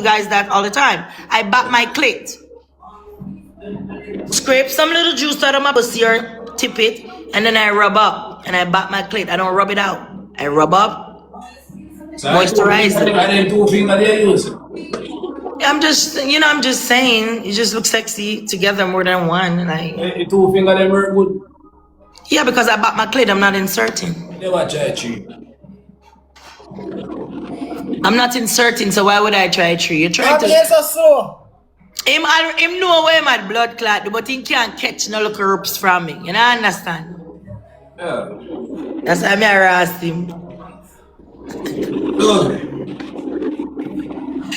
guys that all the time. I bap my clit. Scrape some little juice out of my pussy or tip it, and then I rub up and I bap my clit. I don't rub it out. I rub up, moisturize it. I'm just, I'm just saying, you just look sexy together more than one. And I. 2 finger them work good. Yeah, because I bought my clit, I'm not inserting. Never try 3. I'm not inserting, so why would I try 3? You try to. Him know where my blood clot, but he can't catch no little ropes from me. You know, understand? Yeah. That's why I harassed him. Good.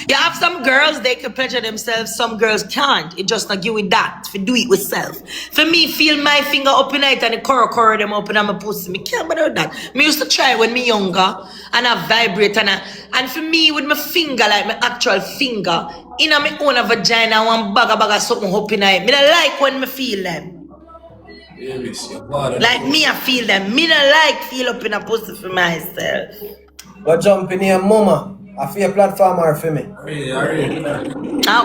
You have some girls, they can pleasure themselves, some girls can't. It just not give with that, for do it with self. For me, feel my finger up in it and the curl them up in my pussy. Me can't bother with that. Me used to try when me younger and I vibrate and for me with my finger, like my actual finger, in my own vagina, one bag of something up in it. Me don't like when me feel them. Like me, I feel them. Me don't like feel up in a pussy for myself. Go jump in here, mama. I feel a platform or for me. And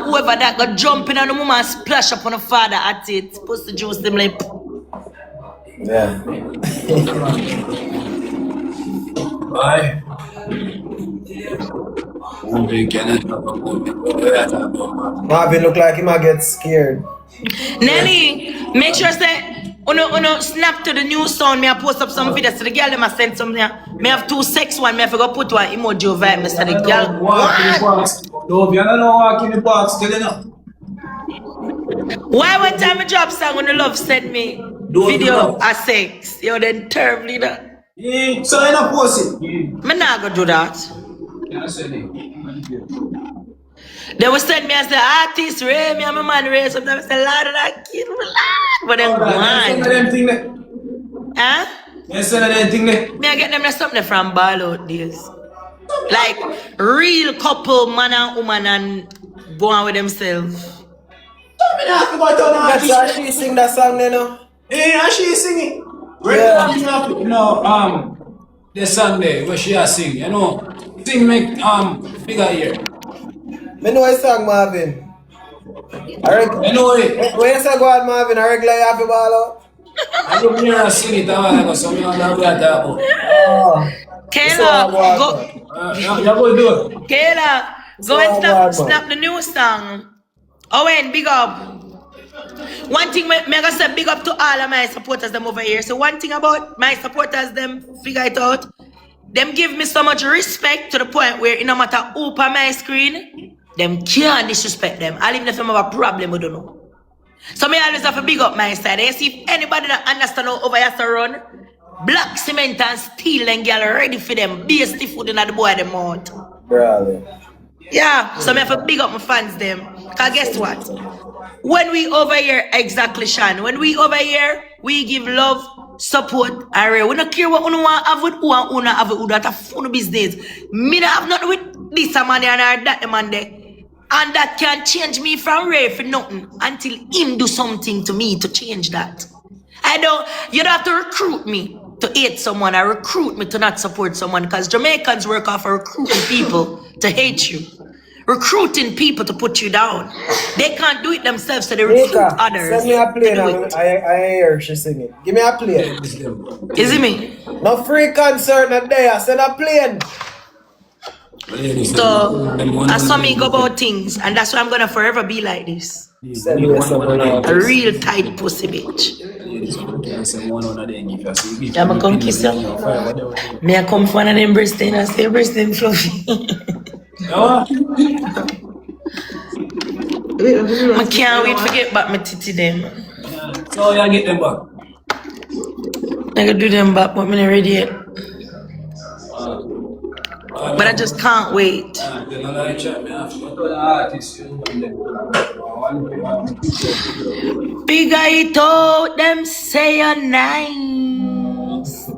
whoever that got jumping on the mama and splash up on the father at it, pussy juice them like. Yeah. Bye. Marvin look like he might get scared. Nelly, make sure say uno snap to the new sound. Me I post up some videos to the girl. Them I send some there. Me have 2 sex one. Me have to go put one emoji over it. Me say the girl. Walk in the box. Dovey, I don't know walk in the box. Tell you now. Why one time I drop song when the love send me video of sex? Yo, then terribly that. Yeah, so I don't post it. Me not gonna do that. Yeah, I said it. They will send me as the artist, Ray, me and my man Ray. Sometimes I say, Lord, that kid, Lord. But then go on. Huh? You send them thing there? Me I get them something from ball out days. Like real couple, man and woman, and go on with themselves. That's why she sing that song, you know? Yeah, and she sing it. Yeah. The song there where she a sing, you know. Sing make figure here. Me know a song, Marvin. I know it. When you say go on, Marvin, I regular you have to ball out. I look near and sing it, I go so me on that way at that one. Kayla, go. You go do it. Kayla, go and snap the new song. Owen, big up. One thing, me gonna say big up to all of my supporters them over here. So one thing about my supporters, them figure it out. Them give me so much respect to the point where it no matter who on my screen, them can't disrespect them. I even if them have a problem, we don't know. So me always have to big up my side. You see if anybody that understand how over here to run, black cement and steel and girl ready for them. Be a stiff food in the boy them out. Brother. Yeah, so me have to big up my fans them. Cause guess what? When we over here, exactly Sean, when we over here, we give love, support, and we don't care what you want have with who and who not have with who. That's a fun business. Me don't have nothing with this man there and that man there. And that can change me from Ray for nothing until him do something to me to change that. You don't have to recruit me to hate someone or recruit me to not support someone, because Jamaicans work off of recruiting people to hate you. Recruiting people to put you down. They can't do it themselves, so they recruit others. Send me a plane. I hear she singing. Give me a plane. Is it me? No free concert not there. Send a plane. So I saw me go about things, and that's why I'm gonna forever be like this. Send me someone else. A real tight pussy bitch. I'm gonna come kiss you. Me I come for one of them breasts and I say breast them fluffy. I can't wait to get back my titty them. So you get them back? I can do them back, but I'm not ready yet. But I just can't wait. Figure it out, them say you're nice.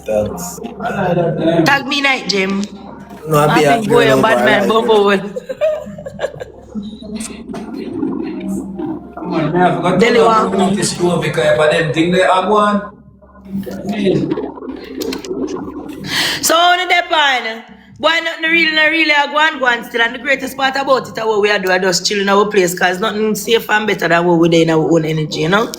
Thanks. Tag me night, Jim. No, I'll be a boy, a bad man, bumble. Deli want this to because of them thing they have one. So on the depend. Why not really I go and still, and the greatest part about it is what we are doing, I just chill in our place, because nothing safer and better than what we do in our own energy, you know?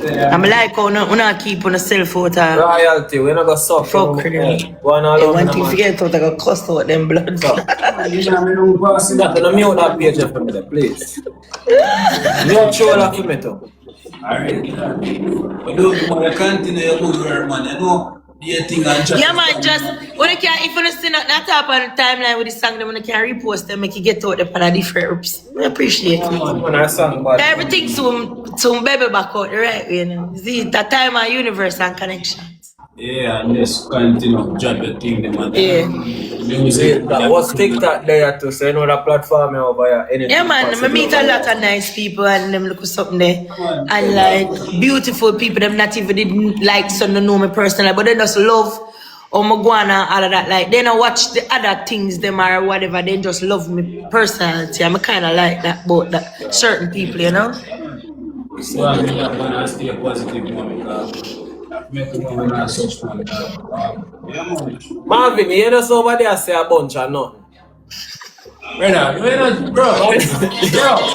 I'm like how not keep on yourself out of Royalty, we not gonna suck. fuck them. Go on all One over thing man. forget out, I got cuss out them blood. So, that to mute that page for me, please. Mute show that for me too. Alright. But don't want to continue your good work, man. You know, the thing and chat. Yeah, man, just when you can, if you see not up on the timeline with the song, then when you can repost them, make you get out there on a different oops. I appreciate it. When I sang about Everything soon baby back out the right way, you know. See, that time and universe and connections. Yeah, and just continue drop your thing, man. Yeah. Music. that was TikTok there too, so you know that platform over here. Anything Yeah, man, I possible. meet a lot of nice people and them look for something there. And like beautiful people, them not even didn't like some to know me personally, but they just love or Magwana, all of that. Like they don't watch the other things them or whatever, they just love me personality. I'm kinda like that about that certain people, you know? So I'm gonna stay positive, man, because make the woman not such fun. Yeah, man. Marvin, you know somebody I say a bunch of nothing. Brother, you know, bro.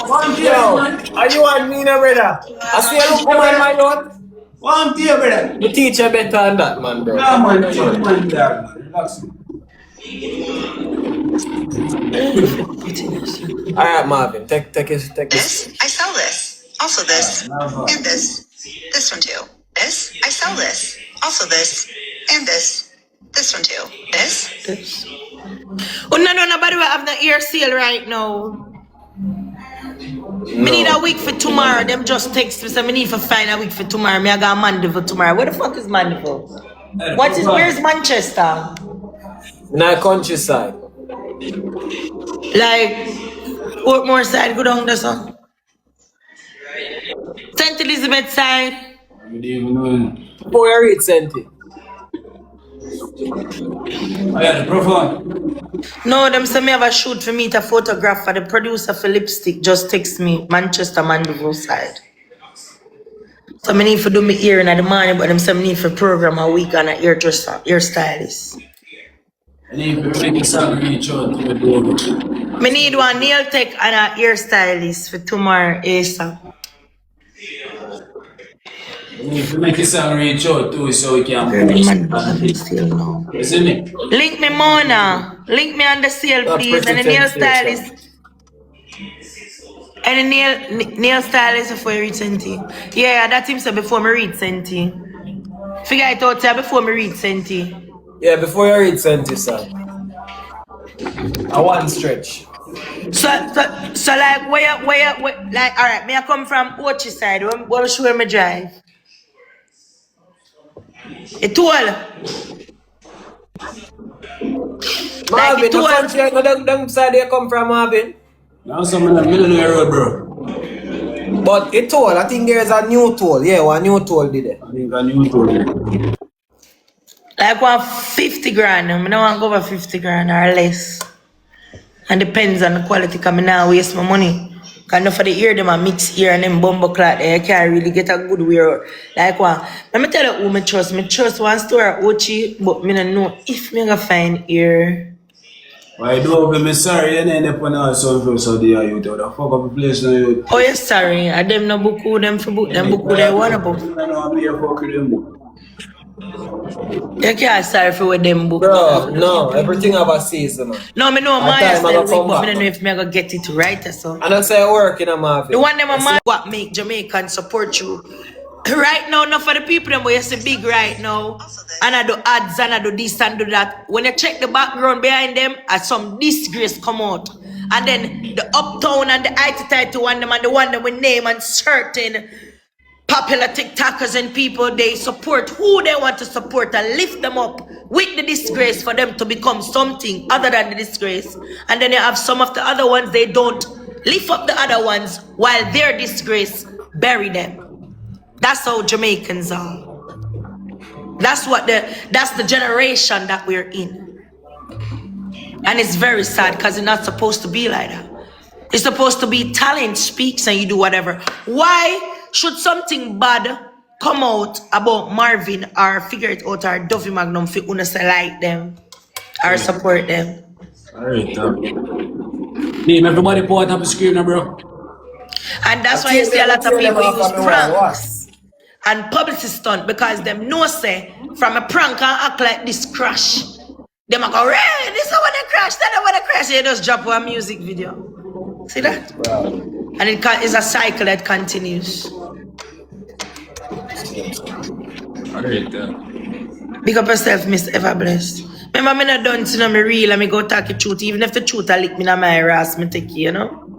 One day, Yo, man. are you and me now, brother? I see you look over my youth. One day, brother. The teacher better than that, man, bro. Nah, man, chill, man, there, man. Relax. Alright, Marvin, take this. This, I sell this. Also this. And this. This one too. This, I sell this. Also this. And this. This one too. This. Oh, no, nobody will have the ear seal right now. Me need a week for tomorrow. Them just text me, so me need to find a week for tomorrow. Me I got Monday for tomorrow. Where the fuck is Monday for? Where's Manchester? In our countryside. Like, Portmore side, go down there, son. St. Elizabeth side. Good evening. Before you read Senti. Oh, yeah, the profound. No, them say me have a shoot for me to photograph for the producer for lipstick. Just text me Manchester Mandeville side. So I need to do my ear in the morning, but them say me need to program a week on a hairstylist. And if you make a song, reach out to the door. Me need one nail tech and a hairstylist for tomorrow ASAP. If you make a song, reach out to so we can Man, I'm still now. Isn't it? Link me Mona. Link me on the sale, please. And the nail stylist. And the nail stylist before you read Senti. Yeah, that him said before me read Senti. Figure it out there before me read Senti. Yeah, before you read Senti, sir. I one stretch. So like where like alright, me I come from Ochi side. What show me drive? It toll. Marvin, it the toll. country, them side you come from, Marvin. Now some in the middle of the road, bro. But it toll, I think there's a new toll. Yeah, one new toll did it. I think I knew it. Like 150 grand. I don't want to go over 50 grand or less. And depends on the quality, because I now waste my money. Because enough for the ear, them a mix ear and them bumbo clot there. You can't really get a good wear. Like one. Let me tell you who I trust. I trust one store at Ochi, but I don't know if I can find ear. Why do I be sorry? You end up on our son from Saudi Arabia. The fuck up the place now, you. Oh, yes, sorry. I them no book who them for book. Them book who they want to book. I know I'm here for them book. You can't sorry for what them book. Bro, no, everything have a season, man. No, me know At my time, I style go come week, but I back, don't know if me gonna get it right or so. And I say work in a Marvin. The one them a man what make Jamaican support you. Right now, not for the people them, but you see big right now. And I do ads and I do this and do that. When you check the background behind them, some disgrace come out. And then the uptown and the IT title one them and the one them with name and certain popular TikTokers and people, they support who they want to support and lift them up with the disgrace for them to become something other than the disgrace. And then you have some of the other ones, they don't lift up the other ones while their disgrace bury them. That's how Jamaicans are. That's the generation that we're in. And it's very sad because it's not supposed to be like that. It's supposed to be talent speaks and you do whatever. Why should something bad come out about Marvin or figure it out or Dovey Magnum for una say like them or support them. Alright, name everybody pour it up the screen now, bro. And that's why you see a lot of people use pranks and publicity stunt because them know say from a prank can act like this crash. Them a go, "Hey, this is when they crash, that is when they crash." You just drop one music video. See that? And it is a cycle that continues. Alright, Big up yourself, Miss Ever Blessed. Remember, me not done to know me real and me go talk the truth. Even if the truth I lick me in my ass, me take you, you know?